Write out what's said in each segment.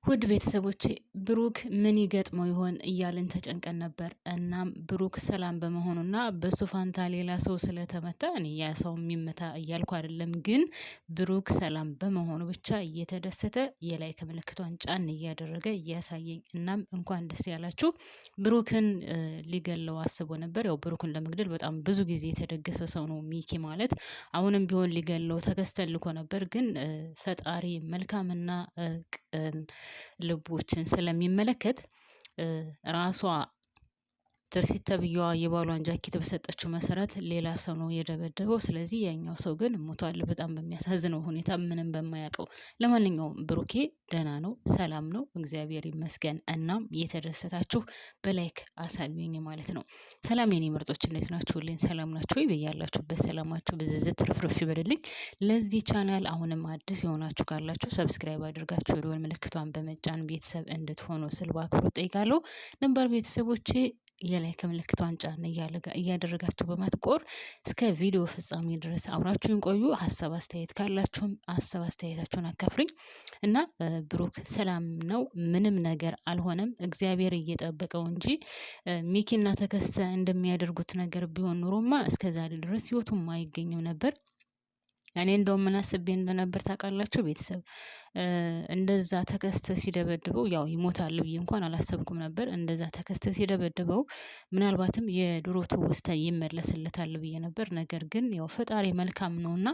ውድ ቤተሰቦቼ ብሩክ ምን ይገጥመው ይሆን እያልን ተጨንቀን ነበር። እናም ብሩክ ሰላም በመሆኑና በሱ ፋንታ ሌላ ሰው ስለተመታ እኔ ያ ሰው የሚመታ እያልኩ አይደለም፣ ግን ብሩክ ሰላም በመሆኑ ብቻ እየተደሰተ የላይክ ምልክቷን ጫን እያደረገ እያሳየኝ። እናም እንኳን ደስ ያላችሁ። ብሩክን ሊገለው አስቦ ነበር። ያው ብሩክን ለመግደል በጣም ብዙ ጊዜ የተደገሰ ሰው ነው ሚኪ ማለት። አሁንም ቢሆን ሊገለው ተከስተልኮ ነበር፣ ግን ፈጣሪ መልካምና ልቦችን ስለሚመለከት ራሷ ትርሲት ተብዬዋ የባሏን ጃኬት በሰጠችው መሰረት ሌላ ሰው ነው የደበደበው። ስለዚህ ያኛው ሰው ግን ሞቷል፣ በጣም በሚያሳዝነው ሁኔታ ምንም በማያውቀው። ለማንኛውም ብሩኬ ደህና ነው፣ ሰላም ነው፣ እግዚአብሔር ይመስገን። እናም የተደሰታችሁ በላይክ አሳዩኝ ማለት ነው። ሰላም የኔ ምርጦች፣ እንዴት ናችሁልኝ? ሰላም ናችሁ ወይ? በያላችሁበት ሰላማችሁ ብዝዝት ትርፍርፍ ይበልልኝ። ለዚህ ቻናል አሁንም አዲስ የሆናችሁ ካላችሁ ሰብስክራይብ አድርጋችሁ የደወል ምልክቷን በመጫን ቤተሰብ እንድትሆኑ ስል በአክብሮት ጠይቃለሁ። ነባር ቤተሰቦቼ የላይክ ምልክቷን ጫን እያደረጋችሁ በማጥቆር እስከ ቪዲዮ ፍጻሜ ድረስ አብራችሁን ቆዩ። ሀሳብ አስተያየት ካላችሁም ሀሳብ አስተያየታችሁን አካፍሉኝ እና ብሩክ ሰላም ነው፣ ምንም ነገር አልሆነም። እግዚአብሔር እየጠበቀው እንጂ ሚኪና ተከስተ እንደሚያደርጉት ነገር ቢሆን ኑሮማ እስከዛሬ ድረስ ህይወቱም አይገኝም ነበር። እኔ እንደውም ምን አስቤ እንደነበር ታውቃላችሁ ቤተሰብ? እንደዛ ተከስተ ሲደበድበው ያው ይሞታል ብዬ እንኳን አላሰብኩም ነበር። እንደዛ ተከስተ ሲደበድበው ምናልባትም የድሮ ትውስታ ይመለስለታል ብዬ ነበር። ነገር ግን ያው ፈጣሪ መልካም ነውና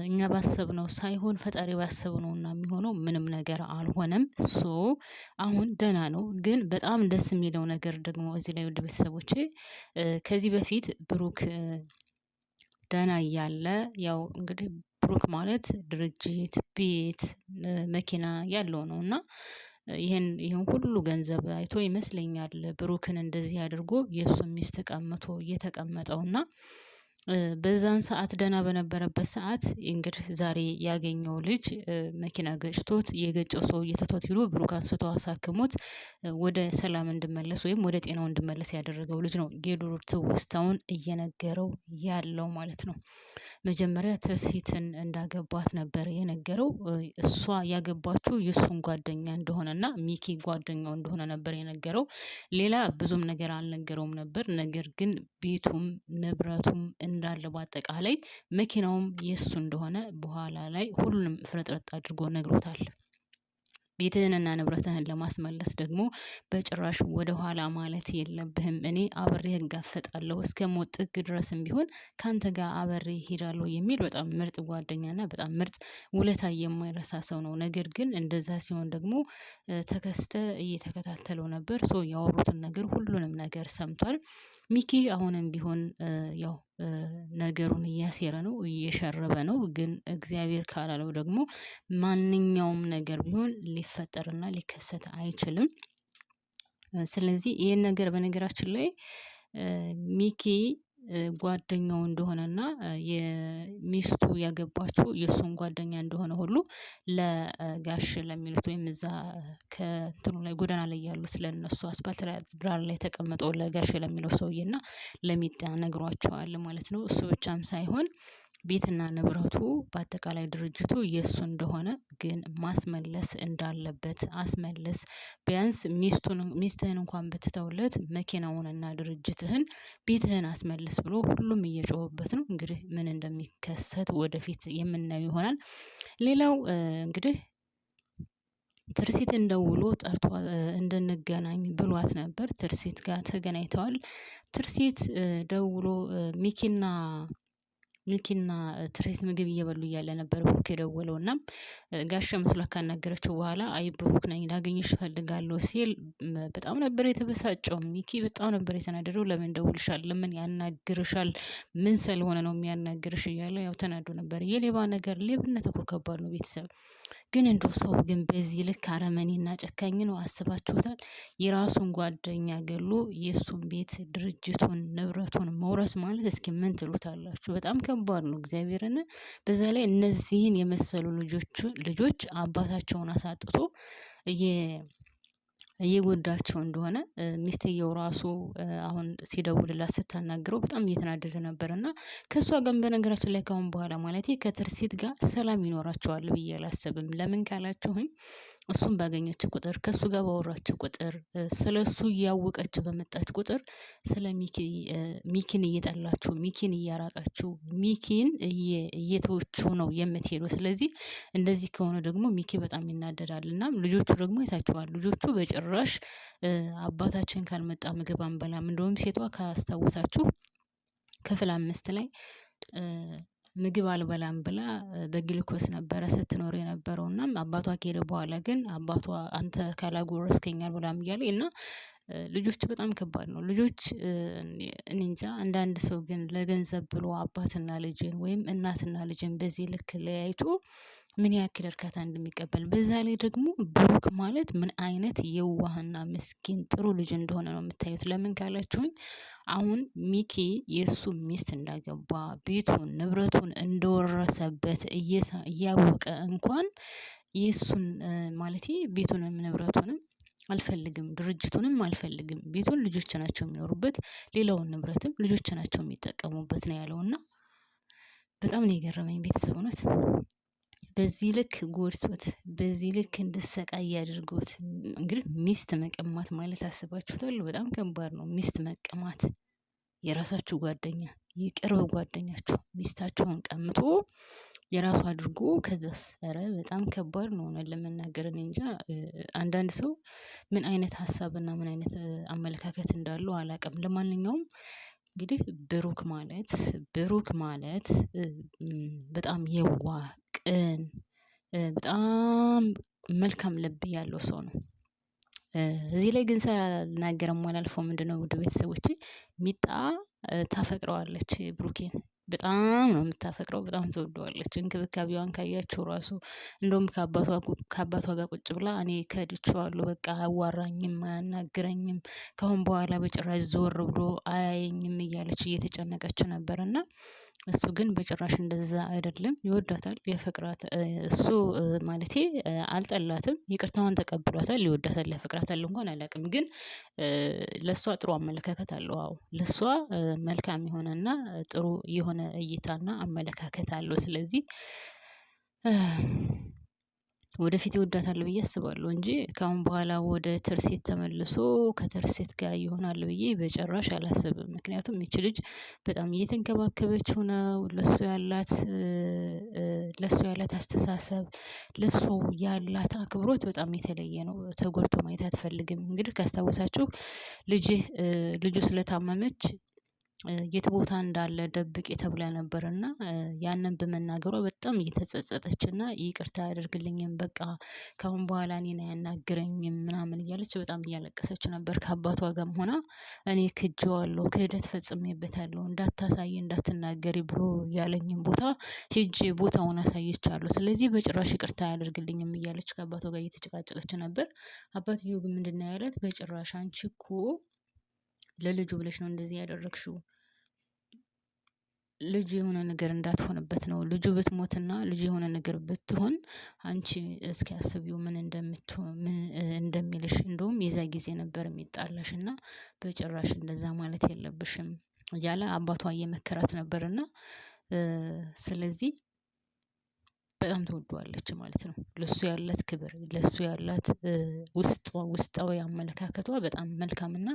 እኛ ባሰብነው ሳይሆን ፈጣሪ ባሰብነውና የሚሆነው ምንም ነገር አልሆነም። ሶ አሁን ደህና ነው። ግን በጣም ደስ የሚለው ነገር ደግሞ እዚህ ላይ ውድ ቤተሰቦቼ ከዚህ በፊት ብሩክ ደህና እያለ ያው እንግዲህ ብሩክ ማለት ድርጅት፣ ቤት፣ መኪና ያለው ነው እና ይሄን ሁሉ ገንዘብ አይቶ ይመስለኛል ብሩክን እንደዚህ አድርጎ የእሱን ሚስት ቀምቶ እየተቀመጠውና በዛን ሰዓት ደህና በነበረበት ሰዓት እንግዲህ ዛሬ ያገኘው ልጅ መኪና ገጭቶት የገጨው ሰው እየተቷት ሄዶ ብሩክ አንስቶ አሳክሞት ወደ ሰላም እንድመለስ ወይም ወደ ጤናው እንድመለስ ያደረገው ልጅ ነው የድሮ ትውስታውን እየነገረው ያለው ማለት ነው። መጀመሪያ ትርሲትን እንዳገባት ነበር የነገረው። እሷ ያገባችው የሱን ጓደኛ እንደሆነና ሚኪ ጓደኛው እንደሆነ ነበር የነገረው። ሌላ ብዙም ነገር አልነገረውም ነበር። ነገር ግን ቤቱም ንብረቱም እንዳለ በአጠቃላይ መኪናውም የሱ እንደሆነ በኋላ ላይ ሁሉንም ፍርጥርጥ አድርጎ ነግሮታል። ቤትህንና ንብረትህን ለማስመለስ ደግሞ በጭራሽ ወደ ኋላ ማለት የለብህም። እኔ አብሬህ እጋፈጣለሁ፣ እስከ ሞት ጥግ ድረስም ቢሆን ካንተ ጋር አብሬ ሄዳለሁ የሚል በጣም ምርጥ ጓደኛና በጣም ምርጥ ውለታ የማይረሳ ሰው ነው። ነገር ግን እንደዛ ሲሆን ደግሞ ተከስተ እየተከታተለው ነበር። ሶ ያወሩትን ነገር ሁሉንም ነገር ሰምቷል። ሚኪ አሁንም ቢሆን ያው ነገሩን እያሴረ ነው፣ እየሸረበ ነው። ግን እግዚአብሔር ካላለው ደግሞ ማንኛውም ነገር ቢሆን ሊፈጠርና ሊከሰት አይችልም። ስለዚህ ይሄን ነገር በነገራችን ላይ ሚኪ ጓደኛው እንደሆነና የሚስቱ ያገባችው የሱን ጓደኛ እንደሆነ ሁሉ ለጋሽ ለሚሉት ወይም እዛ ከእንትኑ ላይ ጎዳና ላይ ያሉት ለነሱ አስፓልት ዳር ላይ ተቀምጠው ለጋሽ ለሚለው ሰውዬና ለሚጣ ነግሯቸዋል ማለት ነው። እሱ ብቻም ሳይሆን ቤትና ንብረቱ በአጠቃላይ ድርጅቱ የሱ እንደሆነ ግን ማስመለስ እንዳለበት አስመለስ፣ ቢያንስ ሚስትህን እንኳን ብትተውለት መኪናውንና ድርጅትህን ቤትህን አስመልስ ብሎ ሁሉም እየጮኸበት ነው። እንግዲህ ምን እንደሚከሰት ወደፊት የምናየው ይሆናል። ሌላው እንግዲህ ትርሲትን ደውሎ ጠርቷ እንድንገናኝ ብሏት ነበር። ትርሲት ጋር ተገናኝተዋል። ትርሲት ደውሎ ሚኪና ትርሲት ምግብ እየበሉ እያለ ነበር ብሩክ የደወለው እና ጋሽ መስሎ ካናገረችው በኋላ አይ ብሩክ ነኝ ላገኝሽ እፈልጋለሁ ሲል በጣም ነበር የተበሳጨው። ሚኪ በጣም ነበር የተናደደው። ለምን ደውልሻል? ለምን ያናግርሻል? ምን ስለሆነ ነው የሚያናግርሽ? እያለ ያው ተናዶ ነበር። የሌባ ነገር ሌብነት እኮ ከባድ ነው ቤተሰብ። ግን እንደው ሰው ግን በዚህ ልክ አረመኔና ጨካኝ ነው። አስባችሁታል? የራሱን ጓደኛ ገሎ የሱን ቤት ድርጅቱን ንብረቱን መውረስ ማለት እስኪ ምን ትሉታላችሁ? በጣም ከባድ ነው እግዚአብሔርን። በዛ ላይ እነዚህን የመሰሉ ልጆች አባታቸውን አሳጥቶ እየጎዳቸው እንደሆነ ሚስትየው ራሱ አሁን ሲደውልላት ስታናግረው በጣም እየተናደደ ነበር። እና ከሷ ጋር በነገራችን ላይ ካሁን በኋላ ማለት ከትርሲት ጋር ሰላም ይኖራቸዋል ብዬ አላስብም። ለምን ካላችሁኝ እሱን ባገኘች ቁጥር ከሱ ጋር ባወራች ቁጥር ስለሱ እያወቀች በመጣች ቁጥር ስለ ሚኪን እየጠላችሁ ሚኪን እያራቃችሁ ሚኪን እየተወችው ነው የምትሄደው። ስለዚህ እንደዚህ ከሆነ ደግሞ ሚኪ በጣም ይናደዳል። እና ልጆቹ ደግሞ የታቸዋል። ልጆቹ በጭራሽ አባታችን ካልመጣ ምግብ አንበላም። እንደውም ሴቷ ካስታወሳችሁ ክፍል 5 ላይ ምግብ አልበላም ብላ በግሉኮስ ነበረ ስትኖር የነበረው። እና አባቷ ከሄደ በኋላ ግን አባቷ አንተ ካላጎረስከኝ አልበላም እያለ እና ልጆች በጣም ከባድ ነው። ልጆች እኔ እንጃ። አንዳንድ ሰው ግን ለገንዘብ ብሎ አባትና ልጅን ወይም እናትና ልጅን በዚህ ልክ ለያይቶ ምን ያክል እርካታ እንደሚቀበል፣ በዛ ላይ ደግሞ ብሩክ ማለት ምን አይነት የዋህና ምስኪን ጥሩ ልጅ እንደሆነ ነው የምታዩት። ለምን ካላችሁኝ አሁን ሚኪ የእሱ ሚስት እንዳገባ ቤቱን ንብረቱን እንደወረሰበት እያወቀ እንኳን የእሱን ማለት ቤቱንም ንብረቱንም አልፈልግም፣ ድርጅቱንም አልፈልግም፣ ቤቱን ልጆች ናቸው የሚኖሩበት፣ ሌላውን ንብረትም ልጆች ናቸው የሚጠቀሙበት ነው ያለውና በጣም ነው የገረመኝ ቤተሰብ እውነት። በዚህ ልክ ጎድቶት በዚህ ልክ እንድሰቃይ አድርጎት። እንግዲህ ሚስት መቀማት ማለት አስባችሁታል? በጣም ከባድ ነው። ሚስት መቀማት፣ የራሳችሁ ጓደኛ የቅርብ ጓደኛችሁ ሚስታችሁን ቀምቶ የራሱ አድርጎ ከዛስ፣ ኧረ በጣም ከባድ ነው። ሆነ ለመናገር እኔ እንጃ። አንዳንድ ሰው ምን አይነት ሀሳብና ምን አይነት አመለካከት እንዳለው አላውቅም። ለማንኛውም እንግዲህ ብሩክ ማለት በጣም የዋህ ቅን፣ በጣም መልካም ልብ ያለው ሰው ነው። እዚህ ላይ ግን ሳልናገር የማላልፈው ምንድነው ውድ ቤተሰቦቼ፣ ሚጣ ታፈቅረዋለች ብሩኬን። በጣም ነው የምታፈቅረው፣ በጣም ትወደዋለች። እንክብካቤዋን ካያችሁ ራሱ እንደውም ከአባቷ ጋር ቁጭ ብላ እኔ ከድቼዋለሁ፣ በቃ አያዋራኝም፣ አያናግረኝም፣ ከአሁን በኋላ በጭራሽ ዞር ብሎ አያየኝም እያለች እየተጨነቀች ነበር። እና እሱ ግን በጭራሽ እንደዛ አይደለም። ይወዳታል፣ ያፈቅራት። እሱ ማለቴ አልጠላትም፣ ይቅርታዋን ተቀብሏታል፣ ይወዳታል፣ ያፈቅራታል እንኳን አላውቅም፣ ግን ለሷ ጥሩ አመለካከት አለው። አዎ ለሷ መልካም የሆነና ጥሩ የሆነ እይታና አመለካከት አለው። ስለዚህ ወደፊት ይወዳታል ብዬ አስባለሁ እንጂ ከአሁን በኋላ ወደ ትርሲት ተመልሶ ከትርሲት ጋር ይሆናል ብዬ በጭራሽ አላስብም። ምክንያቱም ይቺ ልጅ በጣም እየተንከባከበችው ነው። ለሱ ያላት አስተሳሰብ፣ ለሱ ያላት አክብሮት በጣም የተለየ ነው። ተጎድቶ ማየት አትፈልግም። እንግዲህ ካስታወሳችሁ ልጁ ስለታመመች የት ቦታ እንዳለ ደብቄ ተብላ ነበርና ያንን በመናገሯ በጣም እየተጸጸተችና ይቅርታ ያደርግልኝም በቃ ካሁን በኋላ እኔን አያናግረኝም ምናምን እያለች በጣም እያለቀሰች ነበር። ከአባቷ ጋርም ሆና እኔ ክጄዋለሁ፣ ክህደት ፈጽሜበታለሁ፣ እንዳታሳይ እንዳትናገሪ ብሎ ያለኝም ቦታ ሄጄ ቦታውን አሳይቻለሁ። ስለዚህ በጭራሽ ይቅርታ አያደርግልኝም እያለች ከአባቷ ጋር እየተጨቃጨቀች ነበር። አባትየው ግን ምንድነው ያላት? በጭራሽ አንቺ እኮ ለልጁ ብለሽ ነው እንደዚህ ያደረግሽው። ልጁ የሆነ ነገር እንዳትሆንበት ነው። ልጁ ብትሞትና ልጁ የሆነ ነገር ብትሆን አንቺ እስኪ አስቢው ምን እንደሚልሽ። እንደውም የዛ ጊዜ ነበር የሚጣላሽ እና በጭራሽ እንደዛ ማለት የለብሽም እያለ አባቷ እየመከራት ነበርና ስለዚህ በጣም ትወደዋለች ማለት ነው። ለሱ ያላት ክብር፣ ለሱ ያላት ውስጣዊ አመለካከቷ በጣም መልካምና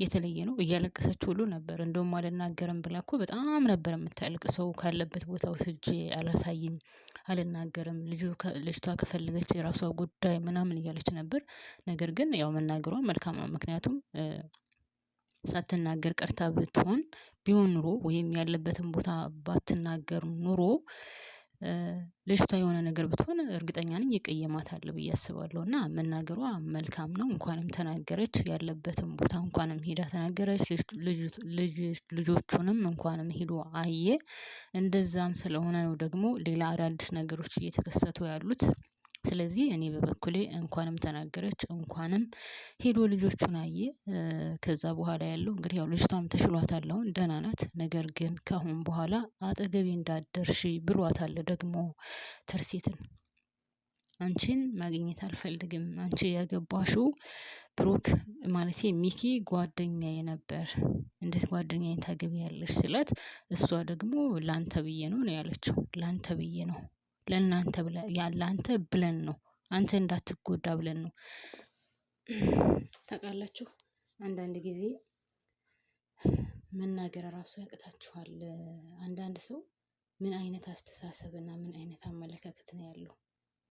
የተለየ ነው። እያለቀሰች ሁሉ ነበር። እንደውም አልናገርም ብላ እኮ በጣም ነበር የምታለቅሰው። ካለበት ቦታ ወስጄ አላሳይም፣ አልናገርም፣ ልጅቷ ከፈለገች የራሷ ጉዳይ ምናምን እያለች ነበር። ነገር ግን ያው መናገሯ መልካም ነው። ምክንያቱም ሳትናገር ቀርታ ቢሆን ኑሮ ወይም ያለበትን ቦታ ባትናገር ኑሮ ልጅቷ የሆነ ነገር ብትሆን እርግጠኛ ነኝ ይቀየማታል ብዬ አስባለሁ። እና መናገሯ መልካም ነው። እንኳንም ተናገረች፣ ያለበትን ቦታ እንኳንም ሄዳ ተናገረች፣ ልጆቹንም እንኳንም ሄዶ አየ። እንደዛም ስለሆነ ነው ደግሞ ሌላ አዳዲስ ነገሮች እየተከሰቱ ያሉት። ስለዚህ እኔ በበኩሌ እንኳንም ተናገረች፣ እንኳንም ሄዶ ልጆቹን አየ። ከዛ በኋላ ያለው እንግዲህ ያው ልጅቷም ተሽሏታል፣ አሁን ደህና ናት። ነገር ግን ከአሁን በኋላ አጠገቤ እንዳትደርሺ ብሏታል ደግሞ ትርሲትን። አንቺን ማግኘት አልፈልግም፣ አንቺ ያገባሽው ብሩክ ማለቴ ሚኪ ጓደኛዬ ነበር፣ እንዴት ጓደኛዬን ታገቢያለሽ ስላት፣ እሷ ደግሞ ላንተ ብዬ ነው ያለችው። ላንተ ብዬ ነው፣ ለእናንተ ብለን ነው አንተ እንዳትጎዳ ብለን ነው። ታውቃላችሁ አንዳንድ ጊዜ መናገር ራሱ ያቅታችኋል። አንዳንድ ሰው ምን አይነት አስተሳሰብ እና ምን አይነት አመለካከት ነው ያለው?